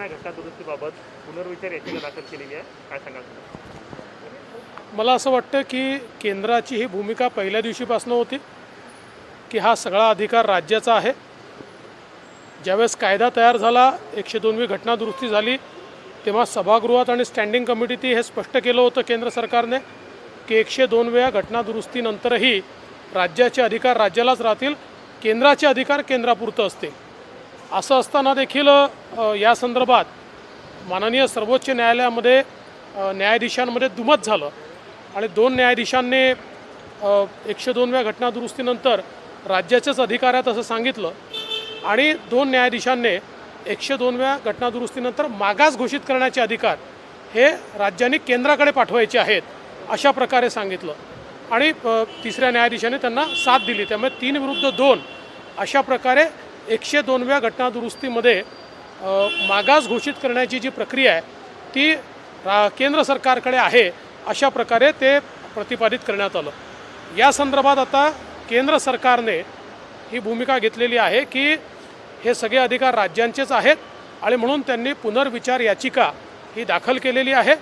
9व्या घटना दुरुस्तीबाबत पुनर्विचार याचिका दाखल केलेली आहे, काय सांगाल? मला असं वाटतं की केंद्राची ही भूमिका पहिल्या दिवशीपासून होती की हा सगळा अधिकार राज्याचा आहे. ज्यावेळेस कायदा तयार झाला, 102वी घटना दुरुस्ती झाली, तेव्हा सभागृहात आणि स्टँडिंग कमिटीत हे स्पष्ट केलं होतं केंद्र सरकारने की 102व्या घटना दुरुस्तीनंतरही राज्याचे अधिकार राज्यालाच राहतील, केंद्राचे अधिकार केंद्रापुरतं असतील. असं असताना देखील या संदर्भात माननीय सर्वोच्च न्यायालयामध्ये न्यायाधीशांमध्ये दुमत झालं आणि 2 न्यायाधीशांनी 102व्या घटना दुरुस्तीनंतर राज्याचेच अधिकार आहेत असं सांगितलं आणि 2 न्यायाधीशांनी 102व्या घटना दुरुस्तीनंतर मागास घोषित करण्याचे अधिकार हे राज्यांनी केंद्राकडे पाठवायचे आहेत अशा प्रकारे सांगितलं आणि 3ऱ्या न्यायाधीशाने त्यांना साथ दिली. त्यामुळे 3 विरुद्ध 2 अशा प्रकारे 102व्या घटना दुरुस्तीमध्ये मागास घोषित करण्याची जी प्रक्रिया आहे ती केंद्र सरकारकडे आहे अशा प्रकारे ते प्रतिपादित करण्यात आलं. या संदर्भात आता केंद्र सरकारने ही भूमिका घेतलेली आहे की हे सगळे अधिकार राज्यांचेच आहेत आणि म्हणून त्यांनी पुनर्विचार याचिका ही दाखल केलेली आहे.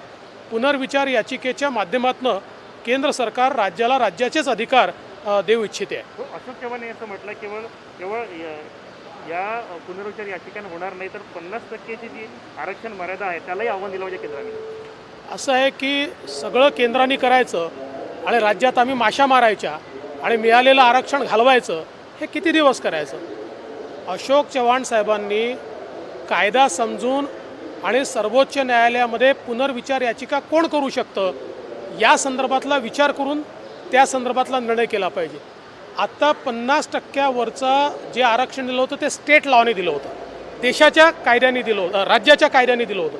पुनर्विचार याचिकेच्या माध्यमातून केंद्र सरकार राज्याला राज्याचेच अधिकार देऊ इच्छिते. अशोक चव्हाण असं म्हटलं केवळ या पुनर्विचार याचिकांना होणार नाही तर 50%ची जी आरक्षण मर्यादा आहे त्यालाही आव्हान दिलं पाहिजे केंद्राने. असं आहे की सगळं केंद्राने करायचं आणि राज्यात आम्ही माशा मारायच्या आणि मिळालेलं आरक्षण घालवायचं, हे किती दिवस करायचं? अशोक चव्हाण साहेबांनी कायदा समजून आणि सर्वोच्च न्यायालयामध्ये पुनर्विचार याचिका कोण करू शकतं या संदर्भातला विचार करून त्या संदर्भातला निर्णय केला पाहिजे. आत्ता 50%वरचं जे आरक्षण दिलं होतं ते स्टेट लॉने दिलं होतं, देशाच्या कायद्याने दिलं होतं, राज्याच्या कायद्याने दिलं होतं.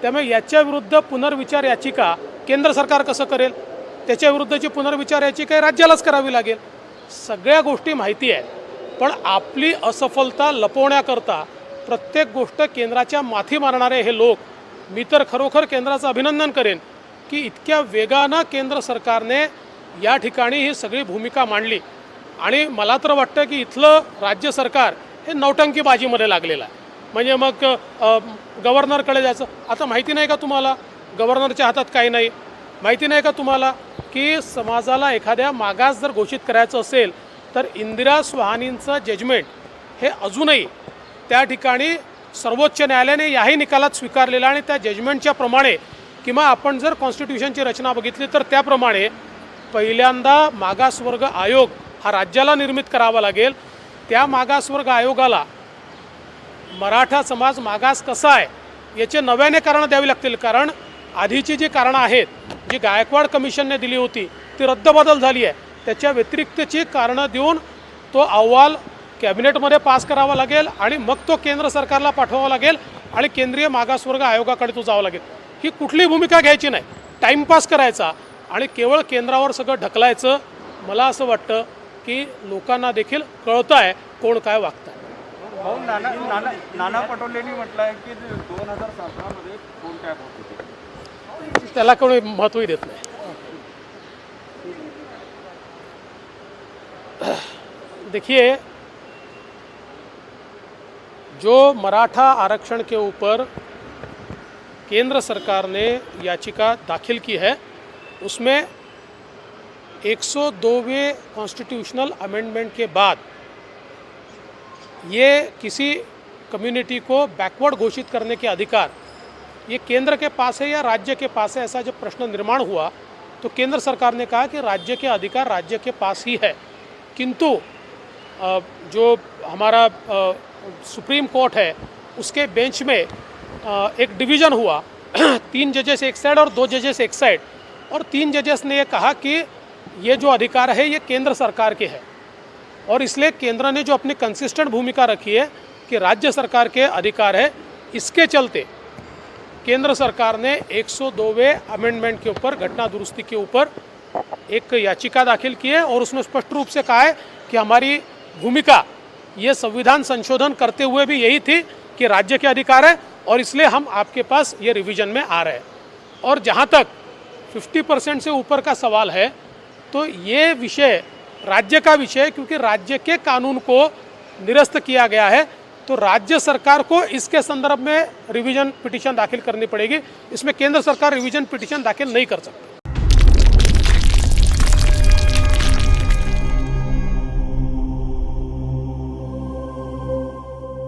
त्यामुळे याच्याविरुद्ध पुनर्विचार याचिका केंद्र सरकार कसं करेल? त्याच्याविरुद्धची पुनर्विचार याचिका राज्यालाच करावी लागेल. सगळ्या गोष्टी माहिती आहेत, पण आपली असफलता लपवण्याकरता प्रत्येक गोष्ट केंद्राच्या माथी मारणारे हे लोक, मी तर खरोखर केंद्राचं अभिनंदन करेन की इतक्या वेगानं केंद्र सरकारने या ठिकाणी ही सगळी भूमिका मांडली आणि मला तर वाटतं की इथलं राज्य सरकार हे नौटंकीबाजीमध्ये लागलेलं आहे. म्हणजे मग गव्हर्नरकडे जायचं. आता माहिती नाही का तुम्हाला गव्हर्नरच्या हातात काही नाही? माहिती नाही का तुम्हाला की समाजाला एखाद्या मागास जर घोषित करायचं असेल तर इंदिरा सुहानींचं जजमेंट हे अजूनही त्या ठिकाणी सर्वोच्च न्यायालयाने याही निकालात स्वीकारलेलं आणि त्या जजमेंटच्या प्रमाणे किंवा आपण जर कॉन्स्टिट्यूशनची रचना बघितली तर त्याप्रमाणे पहिल्यांदा मागासवर्ग आयोग हा राज्याला निर्मित करावा लागेल. त्या मागासवर्ग आयोगाला मराठा समाज मागास कसा आहे याचे नव्याने कारणं द्यावी लागतील, कारण आधीची जी कारणं आहेत जी गायकवाड कमिशनने दिली होती ती रद्दबदल झाली आहे. त्याच्या व्यतिरिक्तची कारणं देऊन तो अहवाल कॅबिनेटमध्ये पास करावा लागेल आणि मग तो केंद्र सरकारला पाठवावा लागेल आणि केंद्रीय मागासवर्ग आयोगाकडे तो जावं लागेल. ही कुठली भूमिका घ्यायची नाही, टाईमपास करायचा आणि केवळ केंद्रावर सगळं ढकलायचं. मला असं वाटतं की लोकांना देखील कळतं आहे कोण काय वागतं. नाना पटोलेंनी म्हटलं आहे की 2017मध्ये कोण काय होते त्याला कोणी महत्त्वही देत नाही. देखिए, जो मराठा आरक्षण के ऊपर केंद्र सरकार ने याचिका दाखिल की है उसमें 102वें कॉन्स्टिट्यूशनल अमेंडमेंट के बाद ये किसी कम्युनिटी को बैकवर्ड घोषित करने के अधिकार ये केंद्र के पास है या राज्य के पास है, ऐसा जब प्रश्न निर्माण हुआ तो केंद्र सरकार ने कहा कि राज्य के अधिकार राज्य के पास ही है. किंतु जो हमारा सुप्रीम कोर्ट है उसके बेंच में एक डिवीज़न हुआ 3 जजेस एक साइड और 2 जजेस एक साइड, और 3 जजेस ने ये कहा कि ये जो अधिकार है ये केंद्र सरकार के है और इसलिए केंद्र ने जो अपनी कंसिस्टेंट भूमिका रखी है कि राज्य सरकार के अधिकार है, इसके चलते केंद्र सरकार ने 102वें अमेंडमेंट के ऊपर घटना दुरुस्ती के ऊपर एक याचिका दाखिल की है और उसमें स्पष्ट रूप से कहा है कि हमारी भूमिका ये संविधान संशोधन करते हुए भी यही थी कि राज्य के अधिकार है और इसलिए हम आपके पास ये रिवीजन में आ रहे हैं. और जहाँ तक 50% से ऊपर का सवाल है तो ये विषय राज्य का विषय है, क्योंकि राज्य के कानून को निरस्त किया गया है. तो राज्य सरकार को इसके संदर्भ में रिवीजन पिटीशन दाखिल करनी पड़ेगी। इसमें केंद्र सरकार रिवीजन पिटीशन दाखिल नहीं कर सकती।